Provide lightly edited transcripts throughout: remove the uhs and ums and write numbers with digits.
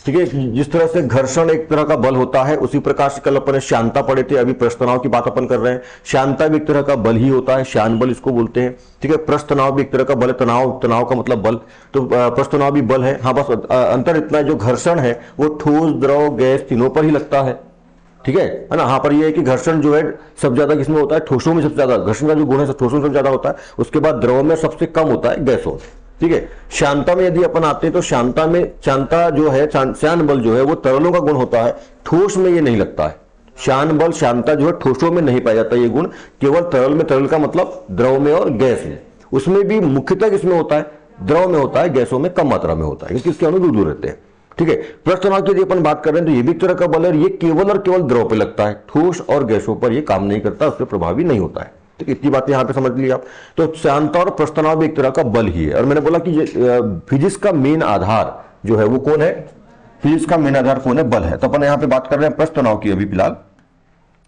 ठीक है। जिस तरह से घर्षण एक तरह का बल होता है, उसी प्रकार से कल अपन ने श्यानता पढ़े थे, अभी पृष्ठ तनाव की बात अपन कर रहे हैं। श्यानता भी एक तरह का बल ही होता है, श्यान बल इसको बोलते हैं। ठीक है। पृष्ठ तनाव भी एक तरह का बल है, तनाव का मतलब बल, तो पृष्ठ तनाव भी बल है। हाँ, बस अंतर इतना है, जो घर्षण है वो ठोस, द्रव, गैस तीनों पर ही लगता है। ठीक है ना। यहाँ पर ये है कि घर्षण जो है सब ज्यादा किसमें होता है, ठोसों में सबसे ज्यादा घर्षण का जो गुण है ठोसों में सबसे ज्यादा होता है, उसके बाद द्रव में सबसे कम होता है, गैसों। ठीक है। शांता में यदि अपन आते हैं तो शांता जो है, श्यान बल जो है वो तरलों का गुण होता है, ठोस में ये नहीं लगता है। श्यान बल, शांता जो है ठोसों में नहीं पाया जाता ये गुण, केवल तरल में। तरल का मतलब द्रव में और गैस में, उसमें भी मुख्यतः किसमें होता है, द्रव में होता है, गैसों में कम मात्रा में होता है, क्योंकि इसके अणु दूर रहते हैं। ठीक है। पृष्ठ तनाव की यदि अपन बात कर रहे हैं तो ये भी एक तरह का बल है, ये केवल और केवल द्रव पे लगता है, ठोस और गैसों पर ये काम नहीं करता, उससे प्रभावी नहीं होता है। ठीक है, इतनी बात यहां पे समझ लिया आप। तो श्यानता और पृष्ठ तनाव भी एक तरह का बल ही है। और मैंने बोला कि फिजिक्स का मेन आधार जो है वो कौन है, फिजिक्स का मेन आधार कौन है, बल है। तो अपन यहां पे बात कर रहे हैं पृष्ठ तनाव की अभी फिलहाल,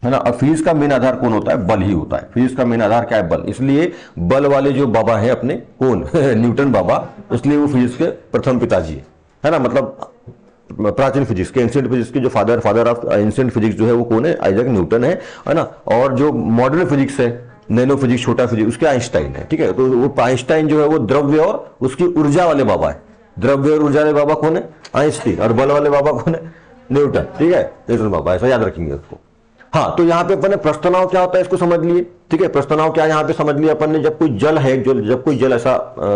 है ना। और फिजिक्स का मेन आधार कौन होता है, बल ही होता है। फिजिक्स का मेन आधार क्या है, बल। इसलिए बल वाले जो बाबा है अपने, कौन न्यूटन बाबा, इसलिए वो फिजिक्स के प्रथम पिताजी है ना। मतलब प्राचीन फिजिक्स के, एंशिएंट फिजिक्स के जो फादर ऑफ एंशिएंट फिजिक्स जो है वो कौन है, आइजैक न्यूटन है ना। और जो मॉडर्न फिजिक्स है, नैनो फिजिक्स, छोटा फिजिक्स, उसके आइंस्टाइन है। ठीक है। तो वो आइंस्टाइन जो है वो द्रव्य और उसकी ऊर्जा वाले बाबा है। द्रव्य और ऊर्जा वाले बाबा कौन है, आइंस्टीन। और बल वाले बाबा कौन है, न्यूटन। ठीक है, न्यूटन बाबा, ऐसा याद रखेंगे उसको। हाँ, तो यहाँ पे अपन ने पृष्ठ तनाव क्या होता है इसको समझ लिए। ठीक है। पृष्ठ तनाव क्या यहाँ पे समझ लिया अपन ने, जब कोई जल है, जब कोई जल ऐसा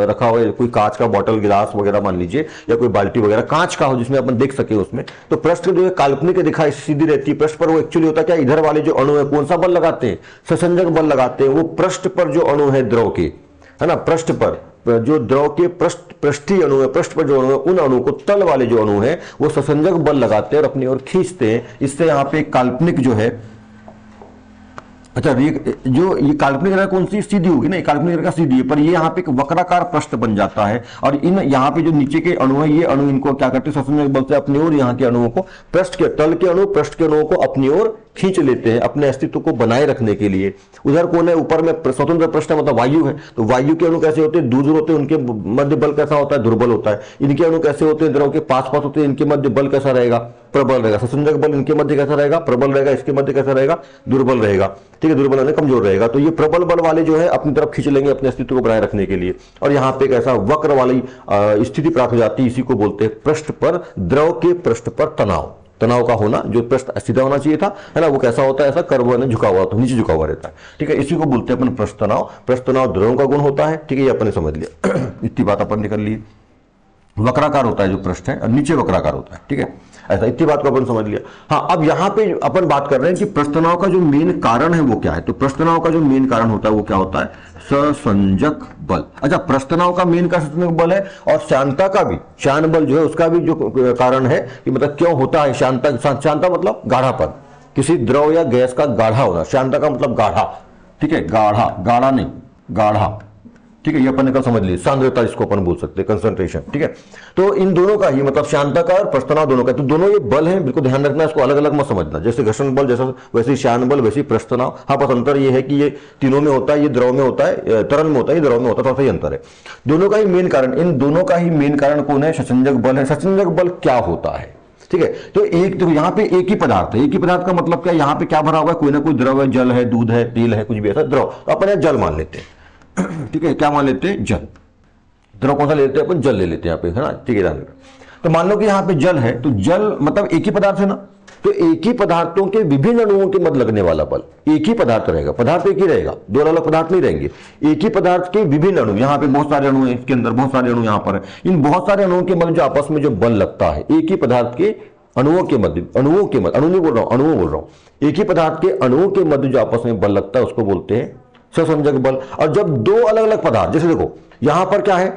रखा हो, कोई कांच का बॉटल, गिलास वगैरह मान लीजिए, या कोई बाल्टी वगैरह कांच का हो जिसमें अपन देख सके उसमें, तो पृष्ठ जो है काल्पनिक दिखाई सीधी रहती है, पृष्ठ पर वो एक्चुअली होता है क्या, इधर वाले जो अणु है कौन सा बल लगाते हैं, ससंजक बल लगाते हैं। वो पृष्ठ पर जो अणु है द्रव के, है ना, पृष्ठ पर जो द्रव के पृष्ठीय अणु है, पृष्ठ पर जो अणु है, उन अणु को तल वाले जो अणु है वो ससंजक बल लगाते हैं और अपनी ओर खींचते हैं। इससे यहाँ पे काल्पनिक जो है, अच्छा, जो ये काल्पनिक रेखा कौन सी, सीधी होगी ना, काल्पनिक रेखा सीधी है, पर ये यहाँ पे एक वक्राकार पृष्ठ बन जाता है। और इन यहाँ पे जो नीचे के अणु है, ये अणु इनको क्या करते हैं, ससंजक बल से अपनी ओर यहाँ के अणुओं को, पृष्ठ के तल के अणु पृष्ठ के अणुओं को अपनी ओर खींच लेते हैं अपने अस्तित्व को बनाए रखने के लिए। उधर कौन है, ऊपर में स्वतंत्र पृष्ठ है, मतलब वायु है। तो वायु के अणु कैसे होते हैं, दूर होते हैं, उनके मध्य बल कैसा होता है, दुर्बल होता है। इनके अणु कैसे होते हैं, द्रव के पास पास होते हैं, इनके मध्य बल कैसा रहेगा, प्रबल रहेगा। ससंजक बल इनके मध्य कैसा रहेगा, प्रबल रहेगा, इसके मध्य कैसा रहेगा, दुर्बल रहेगा। ठीक है, दुर्बल यानी कमजोर रहेगा। तो ये प्रबल बल वाले जो है अपनी तरफ खींच लेंगे अपने अस्तित्व को बनाए रखने के लिए, और यहाँ पे एक ऐसा वक्र वाली स्थिति प्राप्त हो जाती है। इसी को बोलते हैं पृष्ठ पर, द्रव के पृष्ठ पर तनाव का होना। जो पृष्ठ सीधा होना चाहिए था, है ना, वो कैसा होता है, ऐसा कर्व ने झुका हुआ, तो नीचे झुका हुआ रहता है। ठीक है, इसी को बोलते हैं अपन पृष्ठ तनाव। पृष्ठ तनाव द्रवों का गुण होता है। ठीक है, ये अपन ने समझ लिया। इतनी बात अपन ने कर ली। वक्राकार होता है जो पृष्ठ है, और नीचे वक्राकार होता है। ठीक है, ऐसा, इतनी बात को अपन समझ लिया। हाँ, अब यहाँ पे अपन बात कर रहे हैं कि पृष्ठ तनाव का जो मेन कारण है वो क्या है। तो पृष्ठ तनाव का जो मेन कारण होता है वो क्या होता है, ससंजक बल। अच्छा, पृष्ठ तनाव का मेन का ससंजक बल है, और शांता का भी, श्यान बल जो है उसका भी जो कारण है कि मतलब क्यों होता है शांता मतलब गाढ़ापन, किसी द्रव या गैस का गाढ़ा होना। शांता का मतलब गाढ़ा। ठीक है, गाढ़ा नहीं, गाढ़ा। ठीक है, ये अपन ने कल समझ लिया, सांद्रता इसको अपन बोल सकते हैं, कंसंट्रेशन। ठीक है, तो इन दोनों का ही मतलब शांता का और पृष्ठ तनाव दोनों का, तो दोनों ये बल हैं, बिल्कुल ध्यान रखना, इसको अलग अलग मत समझना। जैसे घर्षण बल जैसा वैसे श्यान बल, वैसे पृष्ठ तनाव। हाँ, बस अंतर ये है कि ये तीनों में होता है, ये द्रव में होता है, तरल में होता है, ये द्रव में होता है, थोड़ा सा ही अंतर है। दोनों का ही मेन कारण, इन दोनों का ही मेन कारण कौन है, ससंजक बल है। ससंजक बल क्या होता है, ठीक है, तो एक तो यहाँ पे एक ही पदार्थ है। एक ही पदार्थ का मतलब क्या, यहाँ पे क्या भरा हुआ है, कोई ना कोई द्रव है, जल है, दूध है, तेल है, कुछ भी ऐसा द्रव, तो अपन यहाँ जल मान लेते हैं। ठीक है, क्या मान लेते हैं, जल। द्रव कौन सा लेते हैं अपन, जल ले लेते हैं यहाँ पे, है ना। ठीक है, तो मान लो कि यहाँ पे जल है, तो जल मतलब एक ही पदार्थ है ना, तो एक ही पदार्थों के विभिन्न अणुओं के मध्य लगने वाला बल एक ही पदार्थ रहेगा। पदार्थ एक ही रहेगा, दो अलग पदार्थ नहीं रहेंगे। एक ही पदार्थ के विभिन्न अणु, यहाँ पे बहुत सारे अणु हैं, इसके अंदर बहुत सारे अणु यहाँ पर है, इन बहुत सारे अणुओं के मध्य जो आपस में जो बल लगता है, एक ही पदार्थ के अणुओं के मध्य, अणु नहीं बोल रहा हूं, अणुओं बोल रहा हूं, एक ही पदार्थ के अणुओं के मध्य जो आपस में बल लगता है उसको बोलते हैं ससंजक बल। और जब दो अलग अलग पदार्थ, जैसे देखो यहां पर क्या है,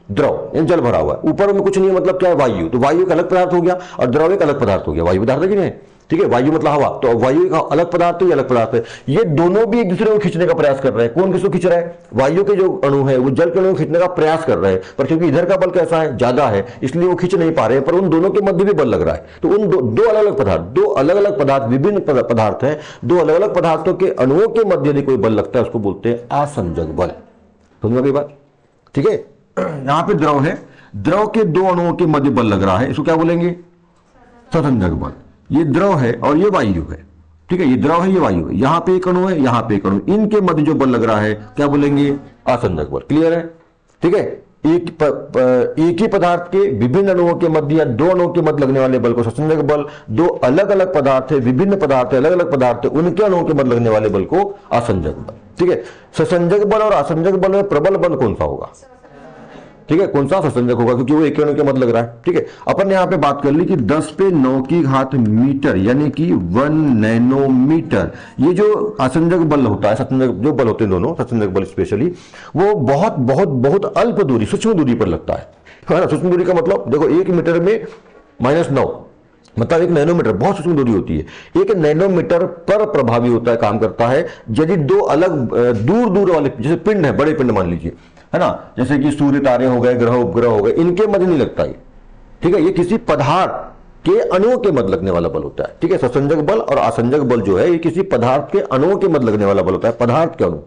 द्रव, जल भरा हुआ है, ऊपर में कुछ नहीं है, मतलब क्या है, वायु, तो वायु एक अलग पदार्थ हो गया और द्रव एक अलग पदार्थ हो गया। वायु पदार्थ है कि नहीं, ठीक है, वायु मतलब हवा, तो वायु एक अलग पदार्थ है, ये अलग पदार्थ है। ये दोनों भी एक दूसरे को खींचने का प्रयास कर रहे हैं। कौन किसको खींच रहा है, वायु के जो अणु है वो जल के अणु को खींचने का प्रयास कर रहे हैं, पर क्योंकि इधर का बल कैसा है, ज्यादा है, इसलिए वो खींच नहीं पा रहे हैं, पर उन दोनों के मध्य भी बल लग रहा है। तो उन दो अलग अलग पदार्थ, विभिन्न पदार्थ है, दो अलग अलग पदार्थों के अणुओं के मध्य यदि कोई बल लगता है उसको बोलते हैं असंजक बल। समझ गई बात, ठीक है। यहां पे द्रव है, द्रव के दो अणुओं के मध्य बल लग रहा है, इसको क्या बोलेंगे, ससंजक बल, ये द्रव है और ये वायु है, ठीक है, ये द्रव है ये वायु है, यहां पे एक अणु है यहां पे एक अणु, इनके मध्य जो बल लग रहा है क्या बोलेंगे, असंजक बल। क्लियर है, ठीक है। एक ही पदार्थ के विभिन्न अणुओं के मध्य या दो अणुओं के मध्य लगने वाले बल को ससंजक बल, दो अलग अलग पदार्थ है, विभिन्न पदार्थ है, अलग अलग पदार्थ है, उनके अणुओं के मध्य लगने वाले बल को असंजक बल। ठीक है, ससंजक बल और असंजक बल में प्रबल बल कौन सा होगा, ठीक है, कौन सा ससंजक होगा, क्योंकि वो एक अणु के मध्य लग रहा है। ठीक है, अपन ने यहां पे बात कर ली कि 10⁹ मीटर यानी कि 1 नैनोमीटर, ये जो असंजक बल होता है, ससंजक जो बल होते हैं दोनों, ससंजक बल स्पेशली, वो बहुत बहुत बहुत अल्प दूरी, सूक्ष्म दूरी पर लगता है ना। सूक्ष्म दूरी का मतलब देखो 1 मीटर में -9, मतलब 1 नैनोमीटर बहुत सूक्ष्म दूरी होती है। 1 नैनोमीटर पर प्रभावी होता है, काम करता है यदि दो अलग दूर दूर वाले, जैसे पिंड है, बड़े पिंड मान लीजिए, है ना, जैसे कि सूर्य, तारे हो गए, ग्रह उपग्रह हो गए, इनके मध्य नहीं लगता है। ठीक है, ये किसी पदार्थ के अणुओं के मध्य लगने वाला बल होता है। ठीक है, ससंजक बल और असंजक बल जो है ये किसी पदार्थ के अणुओं के मध्य लगने वाला बल होता है, पदार्थ के अणु।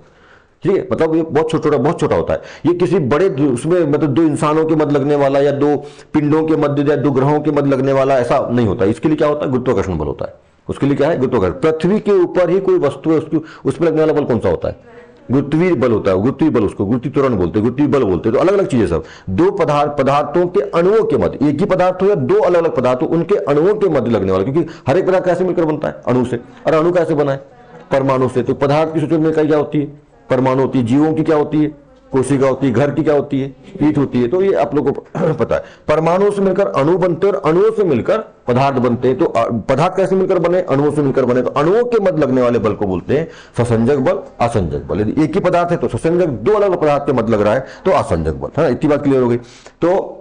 ठीक है, मतलब ये बहुत छोटा होता है। ये किसी बड़े उसमें मतलब दो इंसानों के मध्य लगने वाला या दो पिंडों के मध्य या दो ग्रहों के मध्य लगने वाला ऐसा नहीं होता। इसके लिए क्या होता है, गुरुत्वाकर्षण बल होता है। उसके लिए क्या है, गुरुत्वाकर्षण। पृथ्वी के ऊपर ही कोई वस्तु है, उसकी उसमें लगने वाला बल कौन सा होता है, गुरुत्वीय बल होता है। गुरुत्वीय बल, उसको गुरुत्वीय त्वरण बोलते हैं, गुरुत्वीय बल बोलते हैं। तो अलग अलग चीजें सब, दो पदार्थों के अणुओं के मध्य, एक ही पदार्थ हो या दो अलग अलग पदार्थ हो, उनके अणुओं के मध्य लगने वाला, क्योंकि हर एक पदार्थ कैसे मिलकर बनता है, अणु से। और अणु कैसे बना है, परमाणु से। तो पदार्थ की सूचना में क्या होती है, परमाणु होती है। जीवों की क्या होती है, कोशिका होती है। घर की क्या होती है, ईंट होती है। तो ये आप लोगों को पता है। परमाणु से मिलकर अणु बनते हैं और अणुओं से मिलकर पदार्थ बनते हैं। तो पदार्थ कैसे मिलकर बने, अणुओं से मिलकर बने। तो अणुओं के मध्य लगने वाले बल को बोलते हैं ससंजक बल, असंजक बल। यदि एक ही पदार्थ है तो ससंजक, दो अलग अलग पदार्थ के मध्य लग रहा है तो असंजक बल, है ना। इतनी बात क्लियर हो गई। तो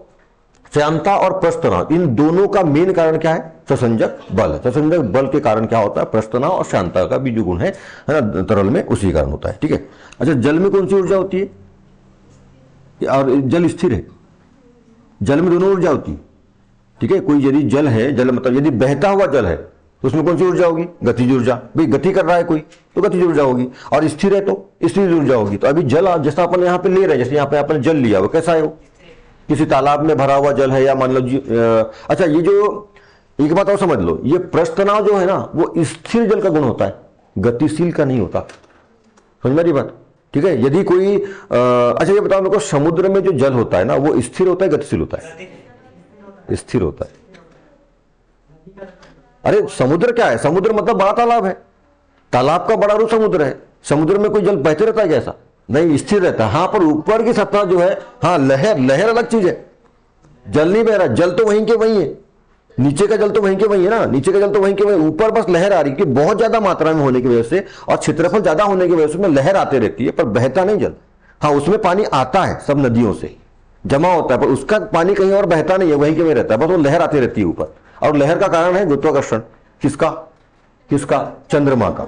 श्यानता और प्रस्तनाव, इन दोनों का मेन कारण क्या है, ससंजक बल। ससंजक बल के कारण क्या होता है, प्रस्तनाव और श्यानता का भी जो गुण है ना तरल में, उसी कारण होता है। ठीक है, अच्छा, जल में कौन सी ऊर्जा होती है, और जल स्थिर है, जल में दोनों ऊर्जा होती है। ठीक है, कोई यदि जल है, जल मतलब यदि बहता हुआ जल है तो उसमें कौन सी ऊर्जा होगी, गतिज ऊर्जा। भाई गति कर रहा है कोई तो गतिज ऊर्जा होगी, और स्थिर है तो स्थिर ऊर्जा होगी। तो अभी जल जैसा अपन यहाँ पे ले रहे हैं, जैसे यहाँ पे अपन जल लिया, वो कैसा है, वो किसी तालाब में भरा हुआ जल है, या मान लो अच्छा, ये जो एक बात और समझ लो, ये प्रस्तनाव जो है ना वो स्थिर जल का गुण होता है, गतिशील का नहीं होता। समझ में आ रही बात। ठीक है, यदि कोई अच्छा ये बताओ मेरे को, समुद्र में जो जल होता है ना वो स्थिर होता है, गतिशील होता है, स्थिर होता है। अरे समुद्र क्या है, समुद्र मतलब बड़ा तालाब है, तालाब का बड़ा रूप समुद्र है। समुद्र में कोई जल बहते रहता है कैसा, नहीं, स्थिर रहता है। हाँ, पर ऊपर की सतह जो है, हाँ, लहर अलग चीज है। जल नहीं बह रहा, जल तो वहीं के वहीं है, नीचे का जल तो वहीं के वहीं है ना, नीचे का जल तो वहीं के वहीं, ऊपर बस लहर आ रही है। बहुत ज्यादा मात्रा में होने की वजह से और क्षेत्रफल ज्यादा होने की वजह से उसमें लहर आती रहती है, पर बहता नहीं जल। हाँ, उसमें पानी आता है, सब नदियों से जमा होता है, पर उसका पानी कहीं और बहता नहीं है, वहीं के वहीं रहता है, बस वो लहर आती रहती है ऊपर। और लहर का कारण है गुरुत्वाकर्षण, किसका, चंद्रमा का।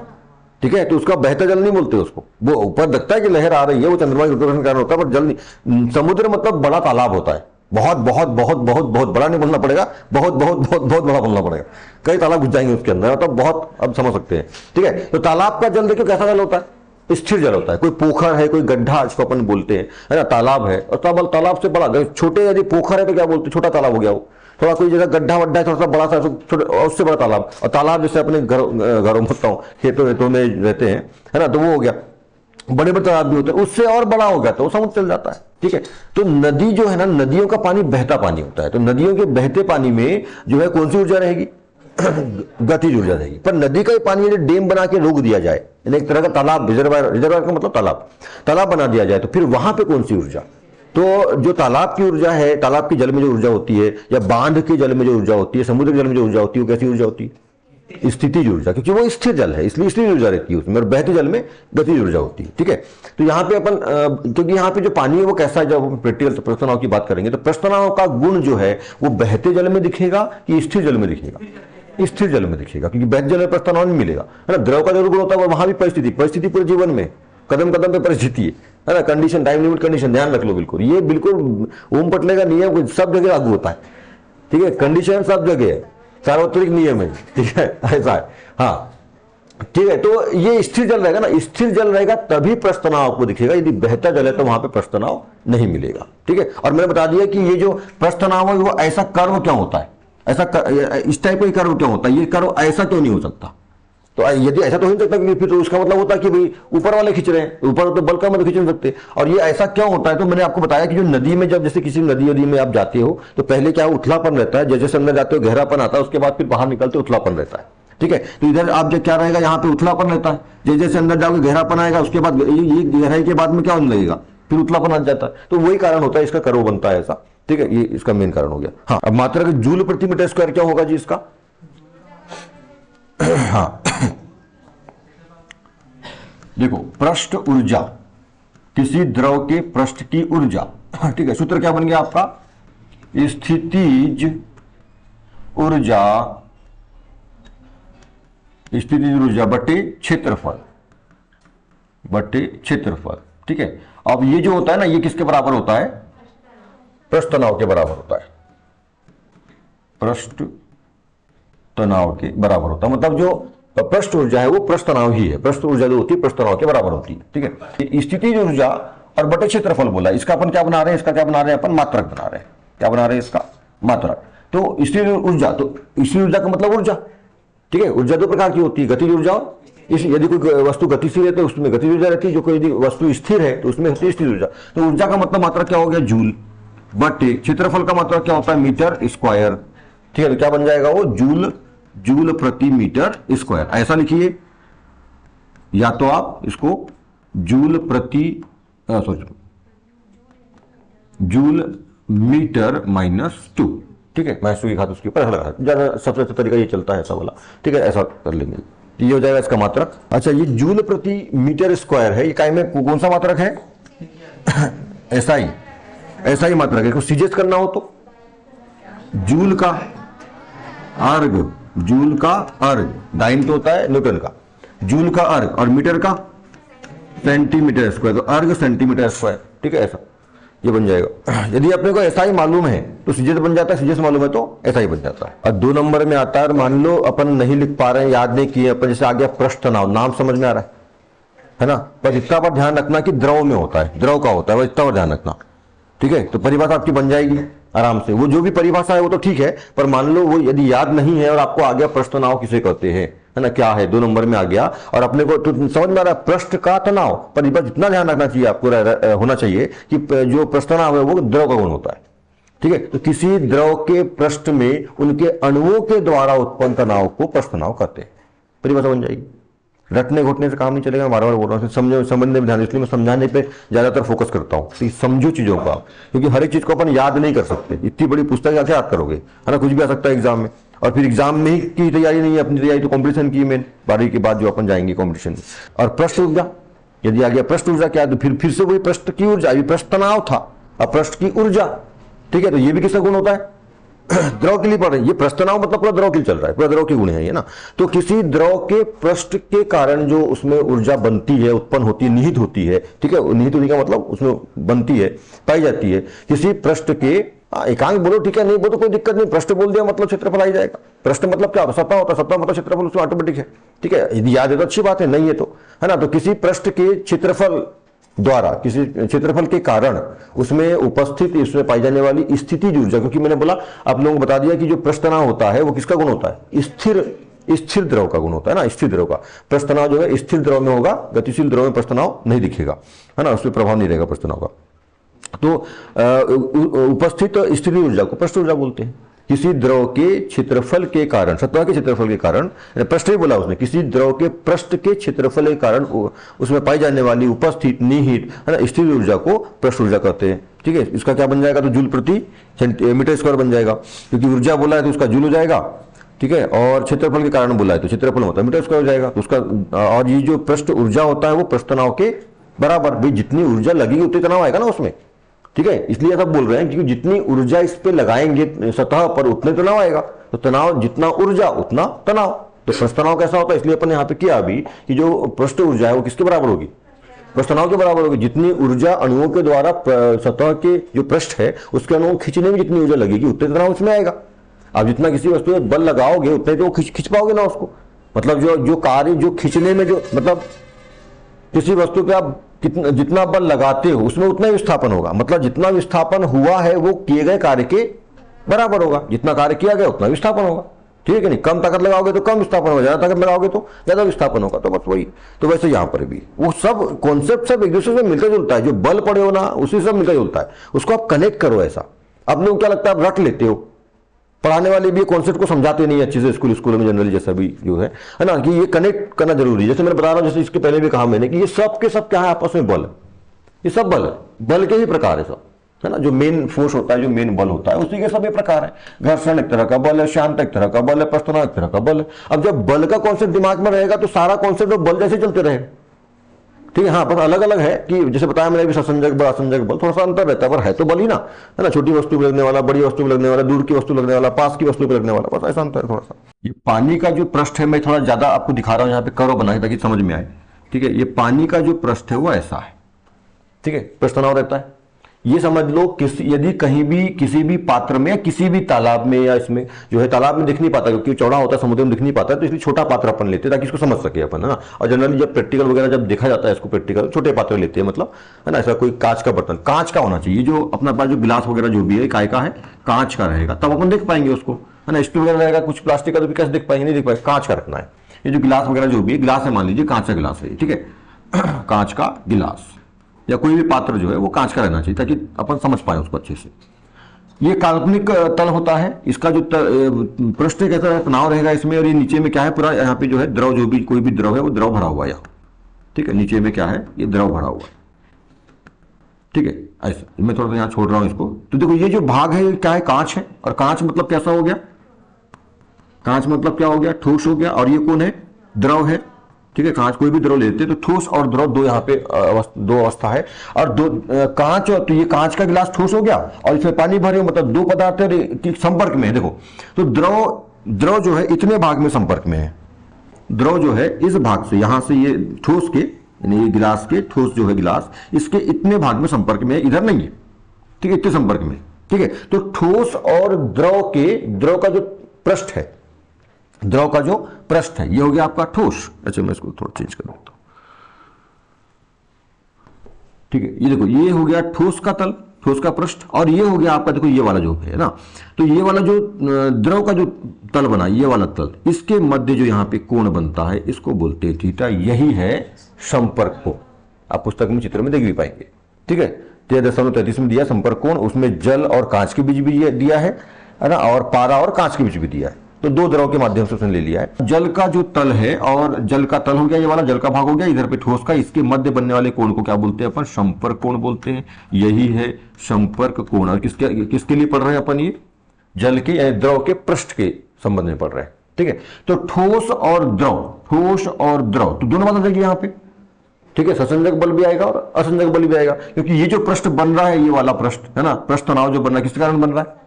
ठीक है, तो उसका बहता जल नहीं बोलते उसको, वो ऊपर दिखता है कि लहर आ रही है, वो चंद्रमा के गुरुत्वाकर्षण कारण होता है, पर जल नहीं। समुद्र मतलब बड़ा तालाब होता है, बहुत बहुत बहुत बहुत बहुत बड़ा नहीं बोलना पड़ेगा, बहुत बहुत बहुत बहुत बड़ा बोलना पड़ेगा। कई तालाब घुस जाएंगे उसके अंदर, तो बहुत अब समझ सकते हैं। ठीक है, तो तालाब का जल देखो कैसा जल होता है, स्थिर जल होता है। कोई पोखर है, कोई गड्ढा जिसको अपन बोलते हैं, है ना, तालाब है, और तालाब से बड़ा, छोटे यदि पोखर है तो क्या बोलते हैं, छोटा तालाब हो गया वो। थोड़ा कोई जगह गड्ढा वड्ढा है, थोड़ा सा बड़ा सा, छोटे और उससे बड़ा तालाब। और तालाब जैसे अपने घरों में खेतों में रहते हैं, है ना, तो वो हो गया। बड़े बड़े तालाब भी होते हैं, उससे और बड़ा हो गया तो वो समुद्र चल जाता है। ठीक है, तो नदी जो है ना, नदियों का पानी बहता पानी होता है। तो नदियों के बहते पानी में जो है कौन सी ऊर्जा रहेगी, गतिज ऊर्जा रहेगी। पर नदी का ही पानी यदि डैम बना के रोक दिया जाए, यानी एक तरह का तालाब, रिजर्वायर का मतलब तालाब बना दिया जाए, तो फिर वहां पे कौन सी ऊर्जा, तो जो तालाब की ऊर्जा है, तालाब के जल में जो ऊर्जा होती है, या बांध के जल में जो ऊर्जा होती है, समुद्र के जल में जो ऊर्जा होती है, वो कैसी ऊर्जा होती है, स्थितिज ऊर्जा, क्योंकि वो स्थिर जल है, इसलिए स्थिर ऊर्जा रहती है उसमें, और बहते जल में गतिज ऊर्जा होती है। ठीक है, तो यहाँ पे अपन क्योंकि यहाँ पे जो पानी है वो कैसा है, जब हम प्रैक्टिकल प्रस्तनाव की बात करेंगे तो प्रस्तनाव का गुण जो है वो बहते जल में दिखेगा कि स्थिर जल में दिखेगा, स्थिर जल में दिखेगा, क्योंकि बहते जल में प्रस्तनाव नहीं मिलेगा, है ना। द्रव का जरूर गुण होता है, वहां भी परिस्थिति पूरे जीवन में कदम कदम पे परिस्थिति है ना, कंडीशन, टाइम लिमिट कंडीशन, ध्यान रख लो बिल्कुल। ये बिल्कुल ओम पटले का नियम सब जगह लागू होता है। ठीक है, कंडीशन सब जगह है, सार्वत्रिक नियम है। ठीक है, ऐसा है। हाँ, ठीक है, तो ये स्थिर जल रहेगा ना, स्थिर जल रहेगा तभी प्रस्तनाव आपको दिखेगा। यदि बहता जल है तो वहां पे प्रस्तनाव नहीं मिलेगा। ठीक है, और मैंने बता दिया कि ये जो प्रस्तनाव है वो ऐसा कर्व क्यों होता है, इस टाइप का कर्व क्यों होता है, ये कर्व ऐसा क्यों नहीं हो सकता। तो यदि ऐसा तो हो नहीं सकता कि फिर तो उसका मतलब होता है कि भाई ऊपर वाले खींच रहे हैं, ऊपर तो बल का मतलब खींच नहीं सकते। और ये ऐसा क्यों होता है, तो मैंने आपको बताया कि जो नदी में, जब जैसे किसी नदी में आप जाते हो तो पहले क्या उथलापन रहता है, जैसे अंदर जाते हो गहरापन आता है, उसके बाद फिर बाहर निकलते उथलापन रहता है। ठीक है, तो इधर आप जो क्या रहेगा, यहाँ पे उथलापन रहता है, जैसे जैसे अंदर जाओगे गहरापन आएगा, उसके बाद ये गहराई के बाद में क्या होने लगेगा, फिर उथलापन आ जाता है। तो वही कारण होता है, इसका कर्व बनता है ऐसा। ठीक है, ये इसका मेन कारण हो गया। हाँ, अब मात्रा का जूल प्रति मीटर स्क्वायर क्या होगा जी इसका। हाँ देखो, पृष्ठ ऊर्जा, किसी द्रव के पृष्ठ की ऊर्जा। ठीक है, सूत्र क्या बन गया आपका, स्थितिज ऊर्जा, स्थितिज ऊर्जा बटे क्षेत्रफल, बटे क्षेत्रफल। ठीक है, अब ये जो होता है ना, ये किसके बराबर होता है, पृष्ठ तनाव के बराबर होता है, पृष्ठ तनाव के बराबर होता है। मतलब जो पृष्ठ ऊर्जा है वो पृष्ठ तनाव ही है, पृष्ठ ऊर्जा जो होती है पृष्ठ तनाव के बराबर होती है। ठीक है, स्थितिज ऊर्जा और बटे क्षेत्रफल बोला, इसका अपन क्या बना रहे हैं, इसका क्या बना रहे हैं अपन, मात्रक बना रहे हैं। क्या बना रहे हैं, इसका मात्रक। तो स्थितिज ऊर्जा, तो स्थितिज ऊर्जा का मतलब ऊर्जा। ठीक है, ऊर्जा दो प्रकार की होती है, गतिज ऊर्जा और यदि कोई वस्तु गतिशील है तो उसमें गतिज ऊर्जा रहती है, जो कोई यदि वस्तु स्थिर है तो उसमें होती है स्थिर ऊर्जा। तो ऊर्जा का मतलब मात्रक क्या हो गया, जूल, बटे क्षेत्रफल का मात्रक क्या होता है, मीटर स्क्वायर। ठीक है, तो क्या बन जाएगा वो, जूल, जूल प्रति मीटर स्क्वायर। ऐसा लिखिए, या तो आप इसको जूल प्रति जूल मीटर -2। ठीक है, -2 की घात उसके ऊपर लगा, ज्यादा सबसे अच्छा तरीका ये चलता है ऐसा वाला। ठीक है, ऐसा कर लेंगे, ये हो जाएगा इसका मात्रक। अच्छा, ये जूल प्रति मीटर स्क्वायर है, ये काय में कौन सा मात्रक है, एसआई, एसआई मात्रक है। इसको सीजेस करना हो तो जूल का अर्ग, जूल का अर्ग, दाइन तो होता है न्यूटन का, जूल का अर्ग, और मीटर का सेंटीमीटर स्क्वायर, तो अर्ग सेंटीमीटर स्क्वायर। ठीक है, ऐसा ये बन जाएगा। यदि अपने को ऐसा ही मालूम है तो सीजेस बन जाता है, सीजेस मालूम है तो ऐसा ही बन जाता है। और 2 नंबर में आता है, मान लो अपन नहीं लिख पा रहे हैं, याद नहीं किए अपन, जैसे आ गया पृष्ठ तनाव, नाम समझ में आ रहा है ना, पर इतना पर ध्यान रखना कि द्रव में होता है, द्रव का होता है, वो इतना पर ध्यान रखना। ठीक है, तो परिभाषा आपकी बन जाएगी आराम से, वो जो भी परिभाषा है वो तो ठीक है, पर मान लो वो यदि याद नहीं है और आपको आ गया पृष्ठ तनाव किसे कहते हैं, है ना, क्या है, 2 नंबर में आ गया, और अपने को तो समझ में आ रहा है पृष्ठ का तनाव, पर जितना ध्यान रखना चाहिए आपको होना चाहिए कि जो पृष्ठ तनाव है वो द्रव का गुण होता है। ठीक है, तो किसी द्रव के पृष्ठ में उनके अणुओं के द्वारा उत्पन्न तनाव को पृष्ठ तनाव कहते हैं। परिभाषा बन जाएगी। रटने घुटने से काम नहीं चलेगा, बार बार बोल रहा हूँ, समझो, समझने में ध्यान, इसलिए मैं समझाने पे ज्यादातर फोकस करता हूँ कि समझो चीजों को आप, क्योंकि हर एक चीज को अपन याद नहीं कर सकते, इतनी बड़ी पुस्तक कैसे याद करोगे, है ना, कुछ भी आ सकता है एग्जाम में, और फिर एग्जाम में ही की तैयारी नहीं है, अपनी तैयारी तो कॉम्पिटिशन की मेन 12वीं के बाद जो अपन जाएंगे कॉम्पिटिशन में। और पृष्ठ ऊर्जा, यदि आ गया पृष्ठ ऊर्जा क्या, तो फिर से वही पृष्ठ की ऊर्जा, अभी पृष्ठ तनाव था, अब पृष्ठ की ऊर्जा। ठीक है, तो ये भी किसका गुण होता है, द्रव के लिए पढ़ रहे हैं, ये पृष्ठ तनाव मतलब पूरा द्रव के लिए चल रहा है, पूरा द्रव के गुण है ये ना। तो किसी द्रव के पृष्ठ के कारण जो उसमें ऊर्जा बनती है, उत्पन्न होती है, निहित होती है, ठीक है, निहित होने का मतलब उसमें बनती है, पाई जाती है, किसी पृष्ठ के, एकांक बोलो ठीक है, नहीं बोलो कोई दिक्कत नहीं, पृष्ठ बोल दिया मतलब क्षेत्रफल आ ही जाएगा। पृष्ठ मतलब क्या होता है, सतह होता है, सतह मतलब क्षेत्रफल उसमें ऑटोमेटिक है। ठीक है, यदि याद है तो अच्छी बात है, नहीं है तो, है ना, तो किसी पृष्ठ के क्षेत्रफल द्वारा, किसी क्षेत्रफल के कारण उसमें उपस्थित, इसमें पाई जाने वाली स्थितिज ऊर्जा, क्योंकि मैंने बोला आप लोगों को बता दिया कि जो पृष्ठ तनाव होता है वो किसका गुण होता है, स्थिर द्रव का गुण होता है ना, स्थिर द्रव का। पृष्ठ तनाव जो है स्थिर द्रव में होगा, गतिशील द्रव में पृष्ठ तनाव नहीं दिखेगा, है ना, उसमें प्रभाव नहीं रहेगा पृष्ठ तनाव का। तो उपस्थित स्थिति ऊर्जा को पृष्ठ ऊर्जा बोलते हैं। किसी द्रव के क्षेत्रफल के कारण, सतह के क्षेत्रफल के कारण, पृष्ठ ही बोला उसने, किसी द्रव के पृष्ठ के क्षेत्रफल के कारण उसमें पाई जाने वाली उपस्थित निहित, है ना, स्थिर ऊर्जा को पृष्ठ ऊर्जा कहते हैं। ठीक है, इसका क्या बन जाएगा, तो जूल प्रति मीटर स्क्वायर बन जाएगा, क्योंकि ऊर्जा बोला है तो उसका जूल हो जाएगा। ठीक है, और क्षेत्रफल के कारण बोला है तो क्षेत्रफल होता है मीटर स्क्वायर हो जाएगा, तो उसका, और ये जो पृष्ठ ऊर्जा होता है वो पृष्ठ तनाव के बराबर, भाई जितनी ऊर्जा लगेगी उतनी तनाव आएगा ना उसमें। ठीक है, इसलिए सब बोल रहे हैं क्योंकि जितनी ऊर्जा इस पे लगाएंगे सतह पर उतने तनाव आएगा, तो तनाव जितना ऊर्जा उतना तनाव। तो पृष्ठ तनाव कैसा होता है, इसलिए अपन यहाँ पे किया अभी कि जो पृष्ठ ऊर्जा है वो किसके बराबर होगी, पृष्ठ तनाव के बराबर होगी। जितनी ऊर्जा अणुओं के द्वारा सतह के जो पृष्ठ है उसके अणुओं खींचने में जितनी ऊर्जा लगेगी उतने तनाव उसमें आएगा। आप जितना किसी वस्तु में बल लगाओगे उतने तो खींच पाओगे ना उसको, मतलब जो कार्य जो खींचने में, जो मतलब किसी वस्तु पे आप जितना बल लगाते हो उसमें उतना ही विस्थापन होगा, मतलब जितना विस्थापन हुआ है वो किए गए कार्य के बराबर होगा, जितना कार्य किया गया उतना विस्थापन होगा, ठीक है नहीं। कम ताकत लगाओगे तो कम विस्थापन होगा, ज्यादा ताकत लगाओगे तो ज्यादा विस्थापन होगा। तो बस वही, तो वैसे यहां पर भी वो सब कॉन्सेप्ट सब एक दूसरे से मिलता जुलता है। जो बल पड़े हो ना उसी सब मिलता जुलता है, उसको आप कनेक्ट करो। ऐसा अपने को क्या लगता है आप रट लेते हो, पढ़ाने वाले भी कॉन्सेप्ट को समझाते नहीं अच्छे से स्कूल में जनरली, जैसा भी जो है ना, कि ये कनेक्ट करना जरूरी है। जैसे मैंने बता रहा हूं, जैसे इसके पहले भी कहा मैंने कि ये सब के सब क्या है आपस में बल, ये सब बल है, बल के ही प्रकार है सब, है ना। जो मेन फोर्स होता है, जो मेन बल होता है, उसी के सब ये प्रकार है। घर्षण एक तरह का बल है, शांत एक तरह का बल है, प्रस्थ तनाव एक तरह का बल है। अब जब बल का कॉन्सेप्ट दिमाग में रहेगा तो सारा कॉन्सेप्ट बल जैसे चलते रहे, ठीक है। हाँ, बस अलग अलग है कि जैसे बताया मैंने भी, ससंजक बल असंजक बल थोड़ा सा अंतर रहता है, पर है तो बल ही ना, है ना। छोटी वस्तु पे लगने वाला, बड़ी वस्तु पे लगने वाला, दूर की वस्तु लगने वाला, पास की वस्तु पे लगने वाला, बस ऐसा अंतर है थोड़ा सा। ये पानी का जो पृष्ठ है, मैं थोड़ा ज्यादा आपको दिखा रहा हूं यहाँ पे करो बना के ताकि समझ में आए, ठीक है। ये पानी का जो पृष्ठ है वो ऐसा है, ठीक है, पृष्ठ तनाव रहता है। ये समझ लो यदि कहीं भी किसी भी पात्र में या किसी भी तालाब में, या इसमें जो है तालाब में दिख नहीं पाता क्योंकि चौड़ा होता है, समुद्र में दिख नहीं पाता है, तो इसलिए छोटा पात्र अपन लेते हैं ताकि इसको समझ सके अपन, है ना। और जनरली जब प्रैक्टिकल वगैरह जब देखा जाता है इसको, प्रैक्टिकल छोटे पात्र लेते हैं, मतलब, है ना। ऐसा कोई कांच का बर्तन, कांच का होना चाहिए। जो अपना पास जो गिलास वगैरह जो भी है काय का है, कांच का रहेगा, तब अपन देख पाएंगे उसको, है ना। स्टील वगैरह रहेगा, कुछ प्लास्टिक का तो कैसे देख पाएंगे, नहीं देख पाएंगे। कांच का रखना है। ये जो गिलास वगैरह जो भी है, गिलास है, मान लीजिए कांच का गिलास है, ठीक है, कांच का गिलास या कोई भी पात्र जो है वो कांच का रहना चाहिए ताकि अपन समझ पाए उसको अच्छे से। ये काल्पनिक तल होता है। इसका जो पृष्ठ कैसा तनाव रहेगा इसमें, और ये नीचे में क्या है, पूरा यहाँ पे जो है द्रव, जो भी कोई भी द्रव है वो द्रव भरा हुआ है यहाँ, ठीक है। नीचे में क्या है, ये द्रव भरा हुआ है, ठीक है। ऐसा मैं थोड़ा सा यहाँ छोड़ रहा हूं इसको। तो देखो ये जो भाग है क्या है, कांच है। और कांच मतलब कैसा हो गया, कांच मतलब क्या हो गया, ठोस हो गया। और ये कौन है, द्रव है, ठीक है। कांच कोई भी द्रव लेते हैं तो ठोस और द्रव दो यहाँ पे दो अवस्था है। और दो कांच, तो ये कांच का गिलास ठोस हो गया और इसमें पानी भरे हो, मतलब दो पदार्थ के संपर्क में है। देखो तो द्रव जो है इतने भाग में संपर्क में है। द्रव जो है इस भाग से, यहां से ये ठोस के, यानी ये गिलास के ठोस जो है गिलास, इसके इतने भाग में संपर्क में है, इधर नहीं है, ठीक है, इतने संपर्क में, ठीक है। तो ठोस और द्रव का जो पृष्ठ है, द्रव का जो पृष्ठ है, ये हो गया आपका ठोस। अच्छा मैं इसको थोड़ा चेंज कर देता हूं, ठीक है। ये देखो ये हो गया ठोस का तल, ठोस का पृष्ठ। और ये हो गया आपका, देखो ये वाला जो है ना, तो ये वाला जो द्रव का जो तल बना, ये वाला तल, इसके मध्य जो यहां पे कोण बनता है इसको बोलते हैं थीटा। यही है संपर्क कोण। आप पुस्तक में चित्र में देख भी पाएंगे, ठीक है। 13.33 में दिया संपर्क कोण, उसमें जल और कांच के बीच भी दिया है ना, और पारा और कांच के बीच भी दिया है। तो दो द्रव के माध्यम से उसने ले लिया है। जल का जो तल है, और जल का तल हो गया, ये वाला जल का भाग हो गया, इधर पे ठोस का, इसके मध्य बनने वाले कोण को क्या बोलते हैं अपन, संपर्क कोण बोलते हैं। यही है संपर्क कोण। और किसके लिए पढ़ रहे हैं अपन, ये जल के या द्रव के पृष्ठ के संबंध में पढ़ रहे हैं, ठीक है। तो ठोस और द्रव, ठोस और द्रव, तो दोनों बात आ जाएगी यहाँ पे, ठीक है। ससंजक बल भी आएगा और असंजक बल भी आएगा, क्योंकि ये जो पृष्ठ बन रहा है, ये वाला पृष्ठ है ना, पृष्ठ तनाव जो बन रहा है, किसके कारण बन रहा है,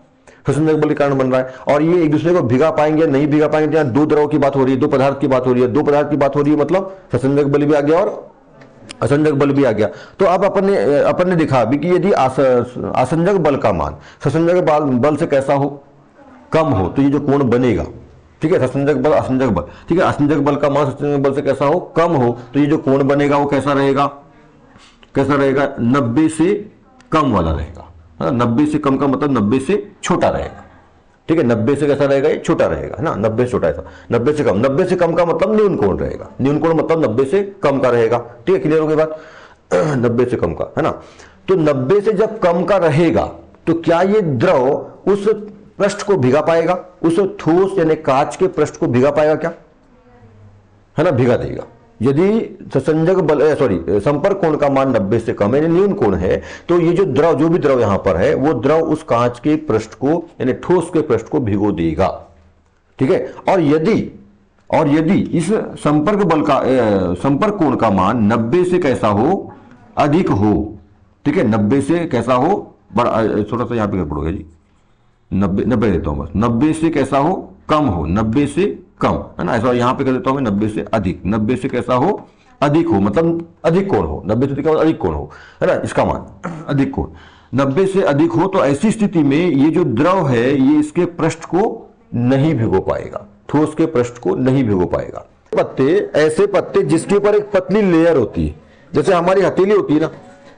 ससंजक बल के कारण बन रहा है। और ये एक दूसरे को भिगा पाएंगे नहीं भिगा पाएंगे। यहाँ दो द्रव की बात हो रही है, दो पदार्थ की बात हो रही है, दो पदार्थ की बात हो रही है, मतलब ससंजक बल भी आ गया और असंजक बल भी आ गया। तो अब अपन ने देखा अभी कि यदि असंजक बल का मान ससंजक बल से कैसा हो, कम हो, तो ये जो कोण बनेगा, ठीक है, ससंजक बल असंजक बल, ठीक है, असंजक बल का मान ससंजक बल से कैसा हो, कम हो, तो ये जो कोण बनेगा वो कैसा रहेगा, कैसा रहेगा, 90 से कम वाला रहेगा। 90 से कम का मतलब 90 से छोटा रहेगा, ठीक है। 90 से कैसा रहेगा, ये छोटा रहेगा, है ना, 90 से छोटा ऐसा, 90 से कम। 90 से कम का मतलब न्यून कोण रहेगा, न्यून कोण मतलब 90 से कम का रहेगा, ठीक है, क्लियर हो गई बात। 90 से कम का, है ना। तो 90 से जब कम का रहेगा तो क्या ये द्रव उस पृष्ठ को भिगा पाएगा, उस ठोस यानी कांच के पृष्ठ को भिगा पाएगा क्या, है ना, भिगा देगा। यदि ससंजक बल संपर्क कोण का मान 90 से कम है, यानी न्यून कोण है, तो ये जो द्रव, जो भी द्रव यहां पर है, वो द्रव उस कांच के पृष्ठ को यानी ठोस के पृष्ठ को भिगो देगा, ठीक है। और यदि इस संपर्क बल का संपर्क कोण का मान 90 से कैसा हो, अधिक हो, ठीक है, 90 से कैसा हो, बड़ा थोड़ा सा यहां पे गड़बड़ हो गया जी, 90 देता हूं बस, 90 से कैसा हो, कम हो, 90 से कम, है ना, ऐसा यहां पे कर देता हूं मैं, 90 से अधिक, 90 से कैसा हो, अधिक हो, मतलब अधिक कोण हो, 90 से अधिक कोण हो, है ना, इसका मान अधिक कोण, 90 से अधिक हो। तो ऐसी स्थिति में ये जो द्रव है ये इसके पृष्ठ को नहीं भिगो पाएगा, ठोस के पृष्ठ को नहीं भिगो पाएगा। पत्ते, ऐसे पत्ते जिसके ऊपर एक पतली लेयर होती है, जैसे हमारी हथेली होती है ना,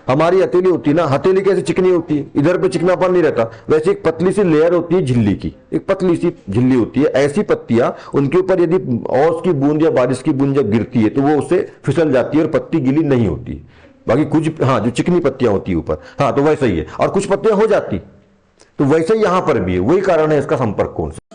हमारी हथेली होती है ना, हथेली कैसे चिकनी होती है, इधर पे चिकनापन नहीं रहता, वैसे एक पतली सी लेयर होती है झिल्ली की, एक पतली सी झिल्ली होती है। ऐसी पत्तियां, उनके ऊपर यदि ओस की बूंद या बारिश की बूंद जब गिरती है तो वो उससे फिसल जाती है और पत्ती गीली नहीं होती। बाकी कुछ हाँ जो चिकनी पत्तियां होती है ऊपर, हाँ तो वैसा ही है, और कुछ पत्तियां हो जाती, तो वैसे ही यहां पर भी है, वही कारण है इसका संपर्क कोण से।